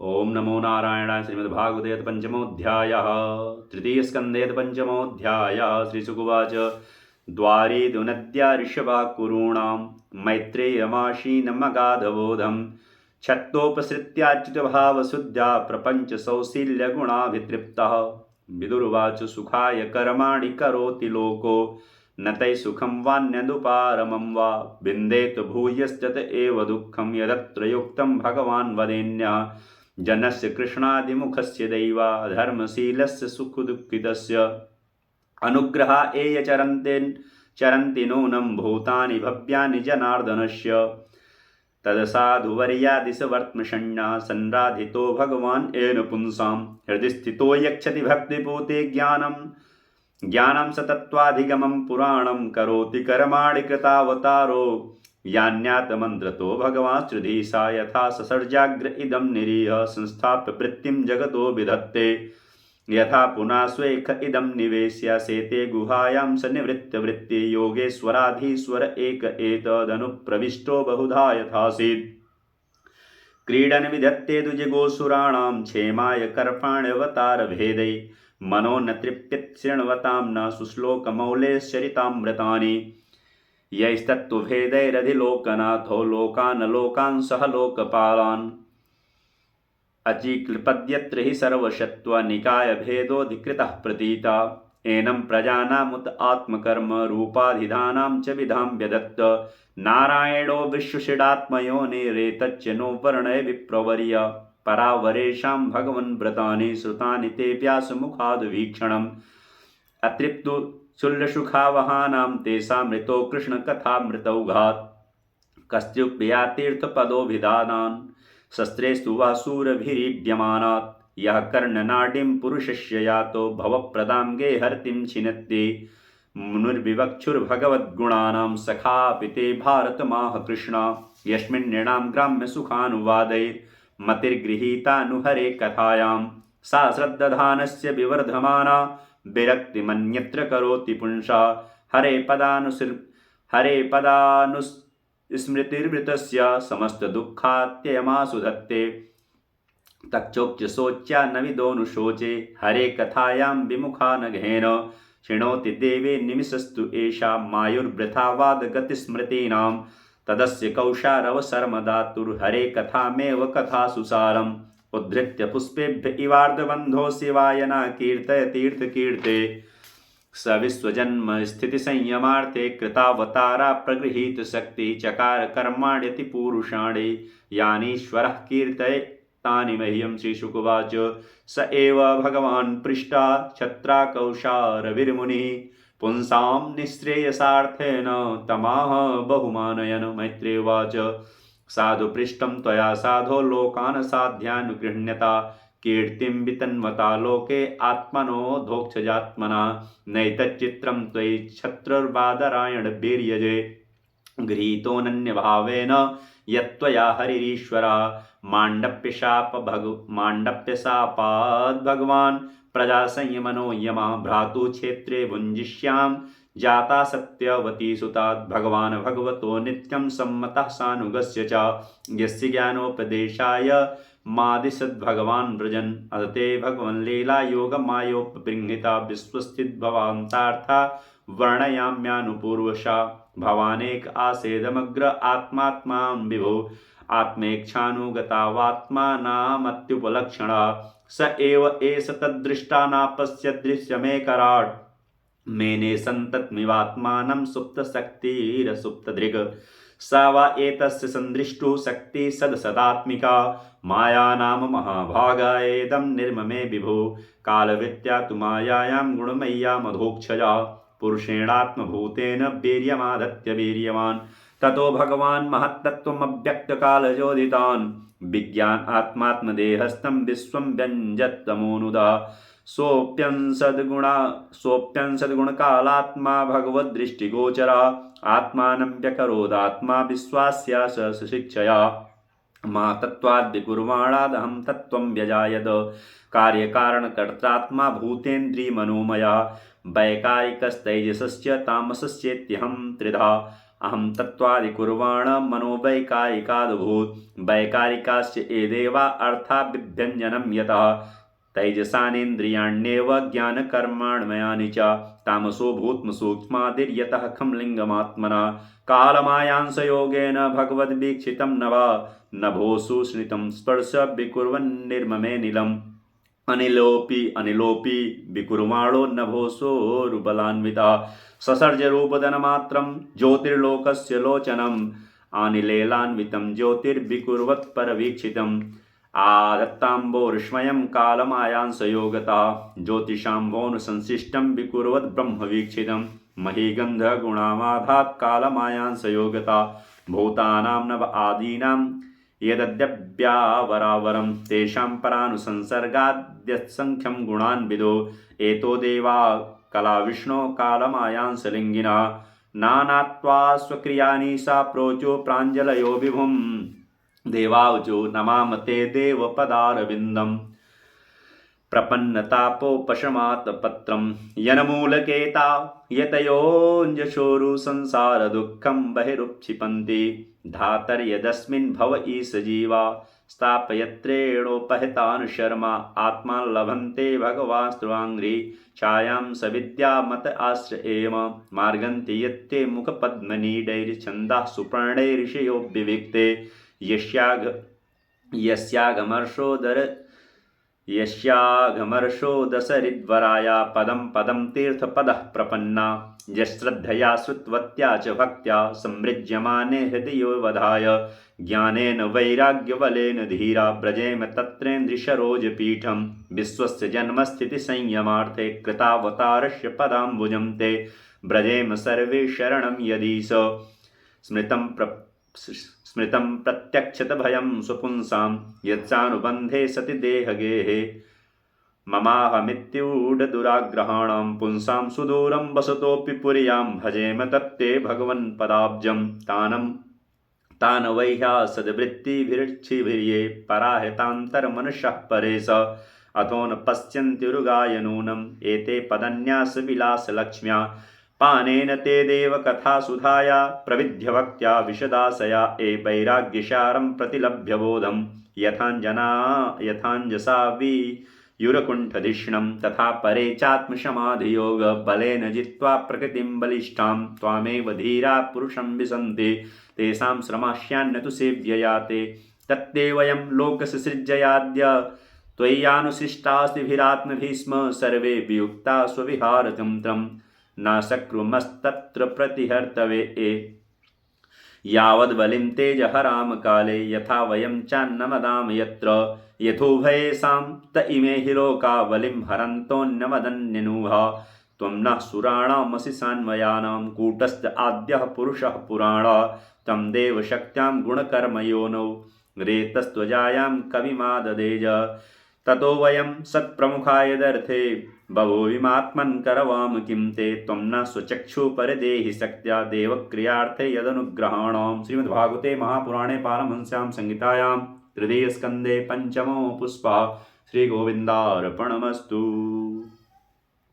ओम नमो नारायणाय। श्रीमद्भागवते पंचमोऽध्यायः। तृतीयस्कन्धे पंचमोऽध्यायः। श्रीशुकुवाच द्वारे तु नद्या ऋषभा कुरूणां मैत्रेयमाशीनमगाधबोधं क्षत्तोपसृत्याच्युतभावशुद्ध्या प्रपञ्चसौशील्यगुणाभितृप्तः। विदुर्वाच सुखाय कर्माणि करोति लोको न तैः सुखं वान्यदुपारमं वा विन्देत भूयश्चत एव दुःखं यदत्र युक्तं भगवान् वदेन्यः जनस्य कृष्णादिमुखस्य दैवा धर्मशीलस्य सुखदुःखितस्य अनुग्रहा एय चरन्ति नूनं भूतानि भव्यानि जनार्दनस्य तदसाधुवर्यादिशवर्त्मषण्णा संराधितो भगवान् येन पुंसां हृदि स्थितो यच्छति भक्तिपूते ज्ञानं सतत्वाधिगमं पुराणं करोति कर्माणि कृतावतारो यान्यात्मन्त्रतो भगवान् श्रुधीशा यथा ससर्जाग्र इदं निरीह संस्थाप्य वृत्तिं जगतो विधत्ते यथा पुनः स्वेख इदं निवेश्य सेते गुहायां सन्निवृत्तवृत्ति योगेश्वराधीश्वर एक एतदनुप्रविष्टो बहुधा यथासीत् क्रीडन विधत्ते दुजगोसुराणां क्षेमाय कर्पाण्यवतारभेदै मनो न तृप्यत् शृण्वतां न सुश्लोकमौलेश्चरितामृतानि यैस्तत्त्वभेदैरधिलोकनाथो लोकान् लोकान् सह लोकपालान् अचिक्लपद्यत्र हि सर्वशत्वनिकायभेदोऽधिकृतः प्रतीता एनं प्रजानामुत आत्मकर्म रूपाधिधानां च विधां व्यदत्त नारायणो विश्वषिडात्मयोनिरेतच्च नो वर्णय विप्रवर्य परावरेषां भगवन् व्रतानि श्रुतानि ते व्यासमुखाद्वीक्षणम् अतृप्तु शूल्यसुखावहानां तेषामृतो कृष्णकथामृतौघात् कस्त्युपयातीर्थपदोभिधानान् शस्त्रेस्तु वासुरभिरीड्यमानात् यः कर्णनाडीं पुरुषस्य यातो भवप्रदां गेहर्तिं छिनत्ति मुनिर्विवक्षुर्भगवद्गुणानां सखापि ते भारतमाह कृष्णा यस्मिन् नृणां ग्राम्यसुखानुवादैर्मतिर्गृहीतानुहरे कथायां सा श्रद्दधानस्य विवर्धमाना विरक्तिमन्यत्र करोति पुंसा हरे स्मृतिर्वृतस्य समस्तदुःखात्ययमासु धत्ते तक्षोच्च शोच्या न विदोऽनुशोचे हरे कथायां विमुखा नघेन शृणोति देवे निमिषस्तु एषा मायुर्वृथा वादगतिस्मृतीनां तदस्य कौशारवशर्मदातुर्हरे कथामेव कथासुसारम् उद्धृत्य पुष्पेभ्य इवार्धबन्धो शिवायना कीर्तय तीर्थकीर्ते स विश्वजन्म स्थिति संयमार्थे कृतावतारा प्रगृहीत शक्ति चकार कर्माण्यति पुरुषाणि यानीश्वरः कीर्तये तानि मह्यं। श्रीशुकुवाच स एव भगवान् पृष्टा छत्राकौशारविर्मुनिः पुंसां निःश्रेयसार्थेन तमाह बहुमानयन्। मैत्रेयवाच साधु पृष्टं त्वया साधो लोकान् साध्यानुगृह्ण्यता कीर्तिं वितन्वता लोके आत्मनो धोक्षजात्मना नैतच्चित्रं त्वयि क्षत्रर्वादरायण वीर्यजे गृहीतोऽनन्यभावेन यत्त्वया हरिरीश्वरा माण्डप्यशापाद् भगवान् प्रजासंयमनो यमा भ्रातु क्षेत्रे भुञ्जिष्यां जाता सत्यवती सुतात् भगवान् भगवतो नित्यं सम्मतः सानुगस्य च यस्य ज्ञानोपदेशाय मादिशद्भगवान् व्रजन् अदते भगवन् लीला योगमायोपबृंहिता विश्वस्थित भवान्तार्था वर्णयाम्यानुपूर्वशा भवानेक आसेदमग्र आत्मात्मां विभो आत्मेक्षानुगतावात्मानामत्युपलक्षणा स एव एष तद्दृष्टा नापश्यत् दृश्यमेकराट् मेने सन्ततमिवात्मानं सुप्तशक्तिरसुप्तदृक् सा वा एतस्य सन्दृष्टुः शक्तिः सदसदात्मिका माया नाम महाभागा एदं निर्ममे विभो कालवृत्त्या तु मायायां गुणमय्या मधोक्षजा पुरुषेणात्मभूतेन वीर्यमाधत्य वीर्यवान् ततो भगवान् महत्तत्त्वमव्यक्तकालजोदितान् विज्ञान आत्मात्मदेहस्थं विश्वं व्यञ्जत्तमोनुदा सोऽप्यं सद्गुणकालात्मा भगवद्दृष्टिगोचरा आत्मानं व्यकरोदात्मा विश्वास्या शिक्षया मा तत्त्वाद्विकुर्वाणादहं तत्त्वं व्यजायत कार्यकारणकर्तात्मा भूतेन्द्रियमनोमया वैकारिकस्तैजसस्य तामसस्येत्यहं त्रिधा अहं तत्त्वादिकुर्वाण मनोवैकारिकादभूत् वैकारिकाश्च ये देवा अर्था विभ्यञ्जनं यतः तैजसानेन्द्रियाण्येव ज्ञानकर्माण्मयानि च तामसो भूत्मसूक्ष्मादिर्यतः खं लिङ्गमात्मना कालमायांसयोगेन भगवद्वीक्षितं न वा नभोषु स्नितं स्पर्श विकुर्वन्निर्ममे नीलम् अनिलोपि विकुर्वाणो नभोसोरुबलान्वितः ससर्जरूपधनमात्रं ज्योतिर्लोकस्य लोचनम् अनिलेलान्वितं ज्योतिर्विकुर्वत्परवीक्षितम् आदत्ताम्बोर्ष्मयं कालमायांसयोगता ज्योतिषाम्भोनुसंशिष्टं विकुर्वद्ब्रह्मवीक्षितं महीगन्धगुणामाधात् कालमायांसयोगता भूतानां नव आदीनां यदद्यव्यावरावरं तेषां परानुसंसर्गाद्यत्सङ्ख्यं गुणान्विदो एतो देवा कला विष्णो कालमायांसलिङ्गिनः नानात्वा स्वक्रियाणि सा प्रोचो प्राञ्जलयो विभुम् देवावचो नमामते देवपदारविन्दम् प्रपन्नतापोपशमात् पत्रं यनमूलकेता यतयोऽञ्जशोरु संसारदुःखं बहिरुक्षिपन्ति धातर्यदस्मिन् भव ईश जीवा स्थापयत्रेणोपहतान् शर्मा आत्मा लभन्ते भगवास्त्वाङ्घ्रि छायां सविद्यामत आश्रयेम मार्गन्ति यत्ते मुखपद्मनीडैर्छन्दाः सुपर्णैर्षयो विविक्ते यस्यागमर्षो दशरिद्वराया पदं पदं तीर्थपदः प्रपन्ना यश्रद्धया श्रुतवत्या च भक्त्या समृज्यमाने हृदयोवधाय ज्ञानेन वैराग्यबलेन धीरा व्रजेम तत्रेन्द्रिसरोजपीठं विश्वस्य जन्मस्थितिसंयमार्थे कृतावतारस्य पदाम्बुजं ते व्रजेम सर्वे शरणं यदीश स्मृतं प्रत्यक्षत भयं स्वपुंसां यत्सानुबन्धे सति देहगेहे ममाहमित्यूढदुराग्रहाणां पुंसां सुदूरं वसतोऽपि पुर्यां भजेम तत्ते भगवन्पदाब्जं तान् वैह्यासद्वृत्तिभिर्क्षिभिर्ये पराहितान्तरमनुष्यः परेश अथो न पश्यन्त्युरुगाय नूनम् एते पदन्यासविलासलक्ष्म्या पानेन ते देवकथासुधाया प्रविध्यभक्त्या विशदाशया ए वैराग्यसारं प्रतिलभ्य बोधं यथाञ्जसा वियुरकुण्ठधिष्णं तथा परे चात्मसमाधियोग बलेन जित्वा प्रकृतिं बलिष्ठां त्वामेव धीरा पुरुषं विसन्ति तेषां श्रमास्यान्न तु सेव्यया ते तत्ते वयं लोकसृज्ययाद्य त्वय्यानुशिष्टास्तिभिरात्मभिः स्म सर्वे वियुक्ता स्वविहारतन्त्रम् न शक्नुमस्तत्र प्रतिहर्तवे यावद्बलिं तेजहराम काले यथा वयं चान्नमदाम यत्र यथोभयेषां त इमे हि लोका बलिं हरन्तोऽन्यमदन्यनुः त्वं नः सुराणामसि सान्वयानां कूटस्थ आद्यः पुरुषः पुराण तं देवशक्त्यां गुणकर्मयोनौ रेतस्त्वजायां कविमाददेज ततो वयं सत्प्रमुखायदर्थे बभूविमात्मन् करवाम किं ते त्वं न स्वचक्षु परदेहि शक्त्या देवक्रियार्थे यदनुग्रहाणां श्रीमद्भागवते महापुराणे पारमहंस्यां संहितायां तृतीयस्कन्धे पंचमो पुष्पः श्रीगोविन्दार्पणमस्तु।